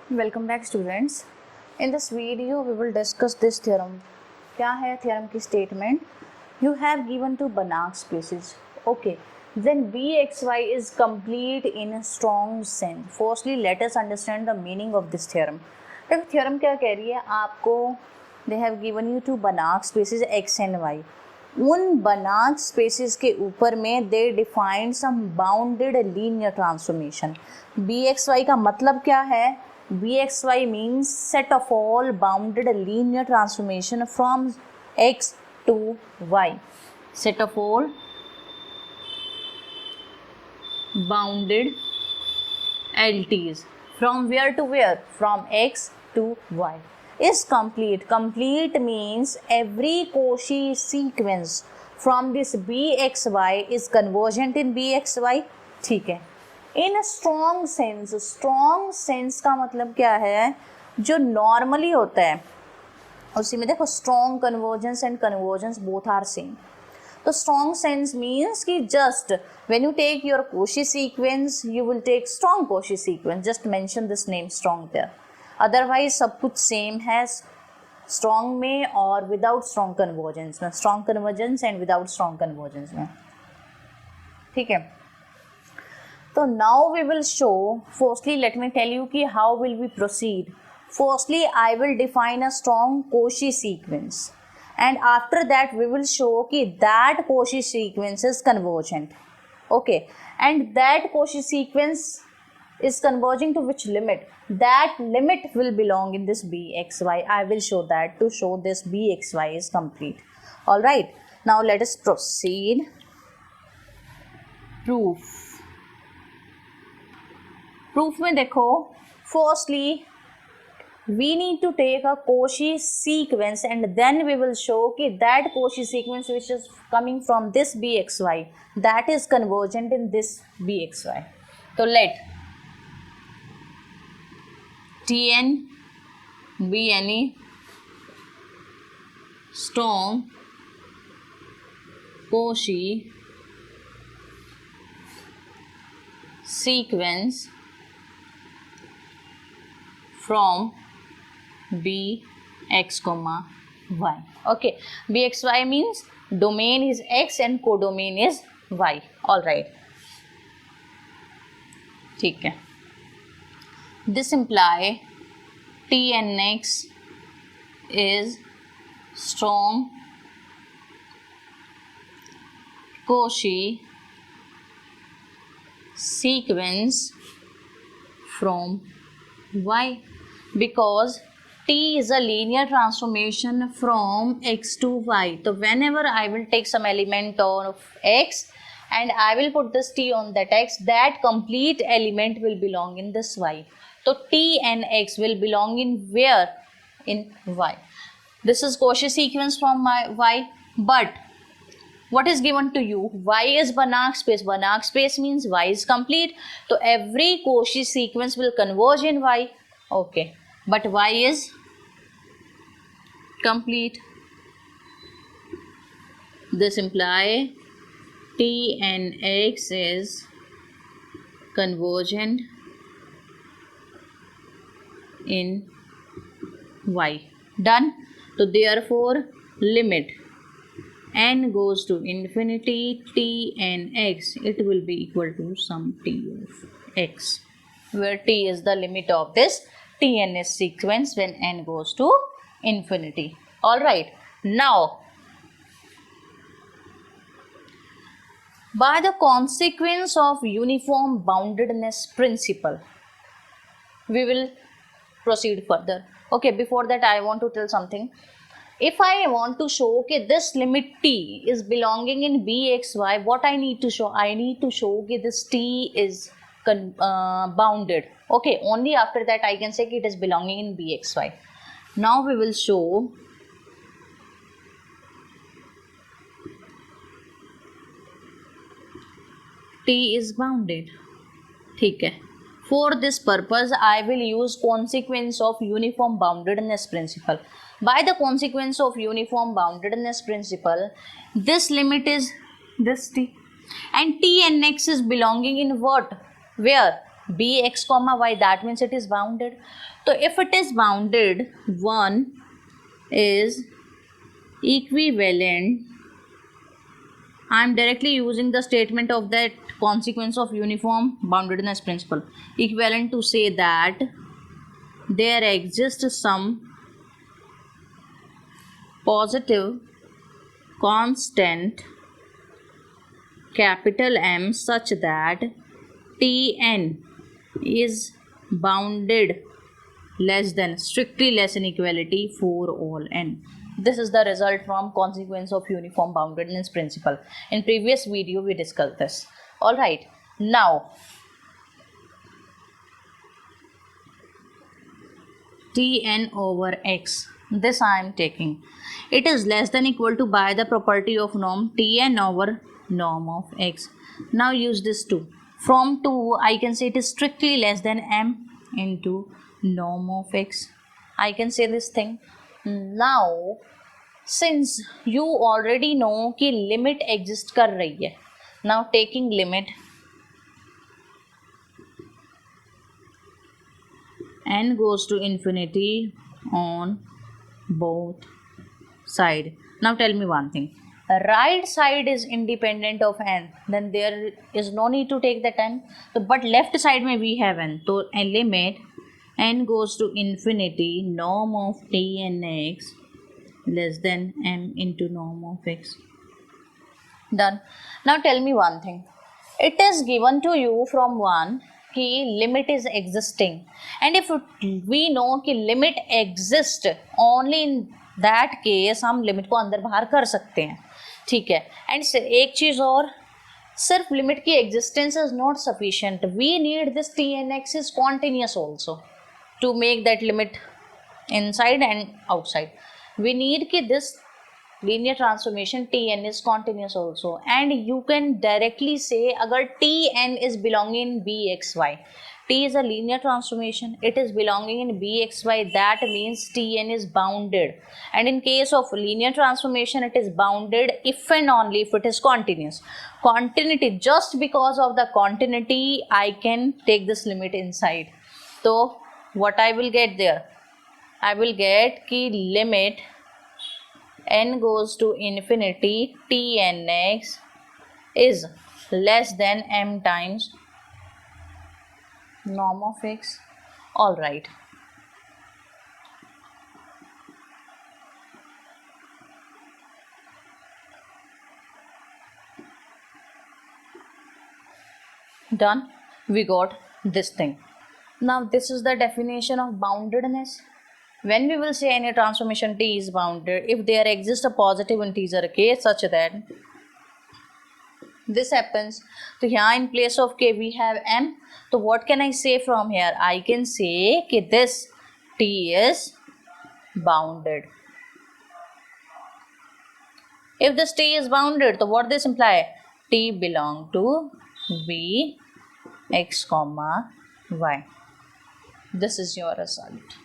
Welcome back students. In this video we will discuss this theorem. क्या है theorem की statement? You have given two Banach spaces. Okay. Then Bxy is complete in a strong sense. Firstly, let us understand the meaning of this theorem. देखो theorem क्या कह रही है आपको? They have given you two Banach spaces x and y. उन Banach spaces के ऊपर में they define some bounded linear transformation. Bxy का मतलब क्या है? Bxy means set of all bounded linear transformation from x to y. Set of all bounded LTs from where to where? From x to y is complete. Complete means every Cauchy sequence from this Bxy is convergent in Bxy. ठीक है. इन strong sense का मतलब क्या है? जो normally होता है उसी में देखो strong convergence and convergence both are same. तो स्ट्रॉन्ग सेंस मीन्स कि just when you take your Cauchy sequence you will take strong Cauchy sequence. Just mention this name strong there. Otherwise सब कुछ same है strong में और without strong convergence में, strong convergence and without strong convergence में. ठीक है. So now we will show, firstly let me tell you ki how will we proceed. Firstly I will define a strong Cauchy sequence and after that we will show ki that Cauchy sequence is convergent. Okay, and that Cauchy sequence is converging to which limit? That limit will belong in this Bxy. I will show that to show this Bxy is complete. Alright, now let us proceed. Proof में देखो, firstly we need to take a Cauchy sequence and then we will show कि that Cauchy sequence which is coming from this Bxy that is convergent in this Bxy. तो let Tn be any strong Cauchy sequence from Bx comma y. Okay, Bxy means domain is x and codomain is y. All right. ठीक है. This imply Tnx is strong Cauchy sequence from y because T is a linear transformation from x to y. So whenever I will take some element of x and I will put this T on that x, that complete element will belong in this y. So T and x will belong in where? In y. This is Cauchy sequence from my y, but what is given to you? Y is Banach space. Banach space means y is complete. So every Cauchy sequence will converge in y. Okay, but y is complete. This imply T and x is convergent in y. Done. So therefore limit n goes to infinity T and x, it will be equal to some T of x, where T is the limit of this Tns sequence when n goes to infinity. All right. Now, by the consequence of uniform boundedness principle, we will proceed further. Okay, before that I want to tell something. If I want to show okay, this limit T is belonging in Bxy, what I need to show? I need to show okay, this T is bounded. Okay, only after that I can say it is belonging in Bxy. Now we will show T is bounded. ठीक है. For this purpose, I will use consequence of uniform boundedness principle. By the consequence of uniform boundedness principle, this limit is this T and T and x is belonging in what? Where? bx comma y, that means it is bounded. So if it is bounded, 1 is equivalent. I am directly using the statement of that consequence of uniform boundedness principle, equivalent to say that there exists some positive constant capital M such that Tn is bounded less than, strictly less inequality for all n. This is the result from consequence of uniform boundedness principle. In previous video we discussed this. Alright, now Tn over x, this I am taking. It is less than equal to by the property of norm Tn over norm of x. Now use this 2. From 2 I can say it is strictly less than m into norm of x. I can say this thing. Now since you already know कि limit exist कर रही है, now taking limit n goes to infinity on both side. Now tell me one thing, right side is independent of n, then there is no need to take that n. So, but left side में we have n, so a limit n goes to infinity norm of t n x less than m into norm of x. Done. Now tell me one thing, it is given to you from 1 कि limit is existing, and if we know कि limit exist, only in that case हम limit को अंदर बाहर कर सकते हैं, ठीक है. एंड एक चीज़ और, सिर्फ लिमिट की existence is not sufficient, we need this T N X is continuous also to make that limit inside and outside. We need कि this linear transformation Tn is continuous also, and you can directly say agar Tn is belonging in Bxy, T is a linear transformation, it is belonging in Bxy, that means Tn is bounded, and in case of linear transformation it is bounded if and only if it is continuous. Continuity, just because of the continuity I can take this limit inside. So what I will get there, I will get ki limit n goes to infinity Tnx is less than m times norm of x. All right. Done. We got this thing. Now this is the definition of boundedness. When we will say any transformation T is bounded if there exists a positive integer k such that this happens. So here in place of k we have m. So what can I say from here? I can say that this T is bounded. If this T is bounded, so what this imply? T belong to B x comma y. This is your result.